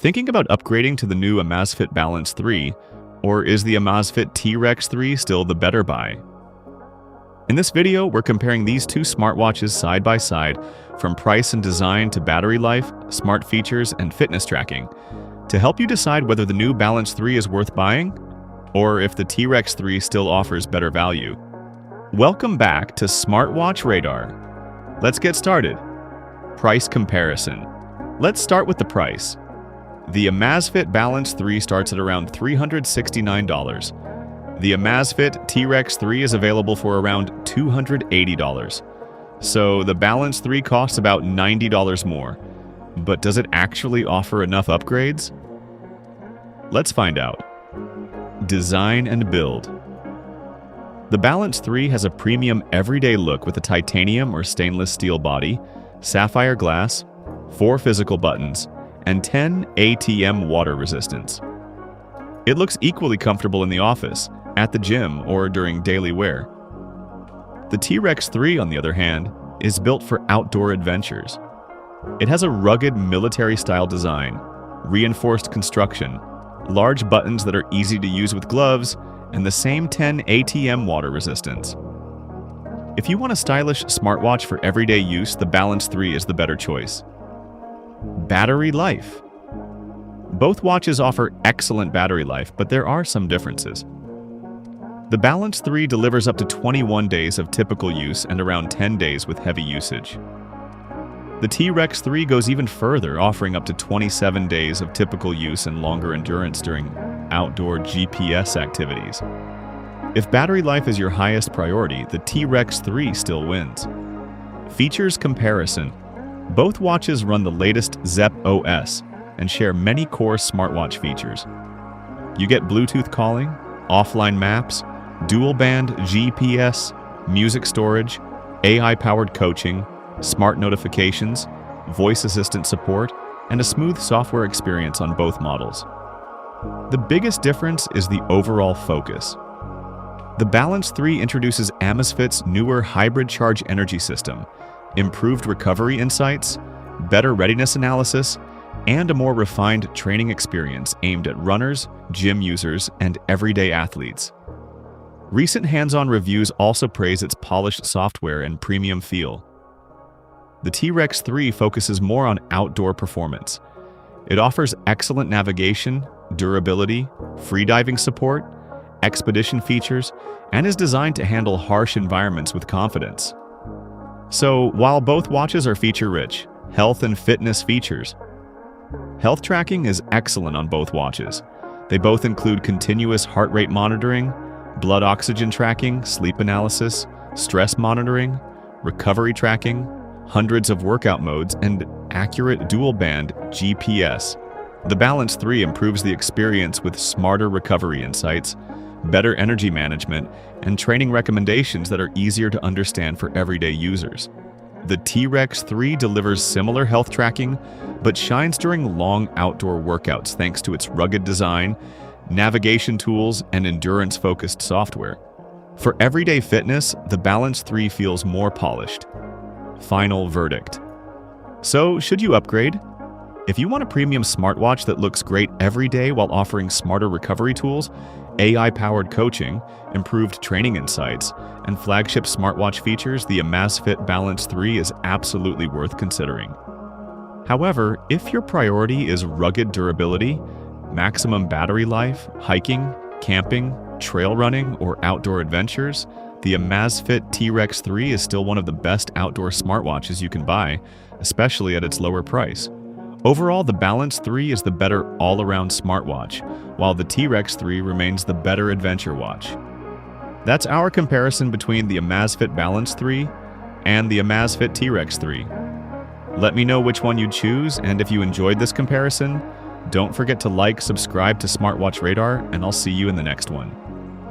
Thinking about upgrading to the new Amazfit Balance 3, or is the Amazfit T-Rex 3 still the better buy? In this video, we're comparing these two smartwatches side by side, from price and design to battery life, smart features, and fitness tracking, to help you decide whether the new Balance 3 is worth buying, or if the T-Rex 3 still offers better value. Welcome back to Smartwatch Radar. Let's get started. Price comparison. Let's start with the price. The Amazfit Balance 3 starts at around $369. The Amazfit T-Rex 3 is available for around $280. So the Balance 3 costs about $90 more. But does it actually offer enough upgrades? Let's find out. Design and build. The Balance 3 has a premium everyday look with a titanium or stainless steel body, sapphire glass, 4 physical buttons, and 10 ATM water resistance. It looks equally comfortable in the office, at the gym, or during daily wear. The T-Rex 3, on the other hand, is built for outdoor adventures. It has a rugged military-style design, reinforced construction, large buttons that are easy to use with gloves, and the same 10 ATM water resistance. If you want a stylish smartwatch for everyday use, the Balance 3 is the better choice. Battery life. Both watches offer excellent battery life, but there are some differences. The Balance 3 delivers up to 21 days of typical use and around 10 days with heavy usage. The T-Rex 3 goes even further, offering up to 27 days of typical use and longer endurance during outdoor GPS activities. If battery life is your highest priority, the T-Rex 3 still wins. Features comparison. Both watches run the latest Zepp OS and share many core smartwatch features. You get Bluetooth calling, offline maps, dual-band GPS, music storage, AI-powered coaching, smart notifications, voice assistant support, and a smooth software experience on both models. The biggest difference is the overall focus. The Balance 3 introduces Amazfit's newer hybrid charge energy system, improved recovery insights, better readiness analysis, and a more refined training experience aimed at runners, gym users, and everyday athletes. Recent hands-on reviews also praise its polished software and premium feel. The T-Rex 3 focuses more on outdoor performance. It offers excellent navigation, durability, freediving support, expedition features, and is designed to handle harsh environments with confidence. So, while both watches are feature-rich, health and fitness features. Health tracking is excellent on both watches. They both include continuous heart rate monitoring, blood oxygen tracking, sleep analysis, stress monitoring, recovery tracking, hundreds of workout modes, and accurate dual-band GPS. The Balance 3 improves the experience with smarter recovery insights, better energy management, and training recommendations that are easier to understand for everyday users. The T-Rex 3 delivers similar health tracking, but shines during long outdoor workouts thanks to its rugged design, navigation tools, and endurance-focused software. For everyday fitness, the Balance 3 feels more polished. Final verdict. So, should you upgrade? If you want a premium smartwatch that looks great every day while offering smarter recovery tools, AI-powered coaching, improved training insights, and flagship smartwatch features, the Amazfit Balance 3 is absolutely worth considering. However, if your priority is rugged durability, maximum battery life, hiking, camping, trail running, or outdoor adventures, the Amazfit T-Rex 3 is still one of the best outdoor smartwatches you can buy, especially at its lower price. Overall, the Balance 3 is the better all-around smartwatch, while the T-Rex 3 remains the better adventure watch. That's our comparison between the Amazfit Balance 3 and the Amazfit T-Rex 3. Let me know which one you choose, and if you enjoyed this comparison, don't forget to like, subscribe to Smartwatch Radar, and I'll see you in the next one.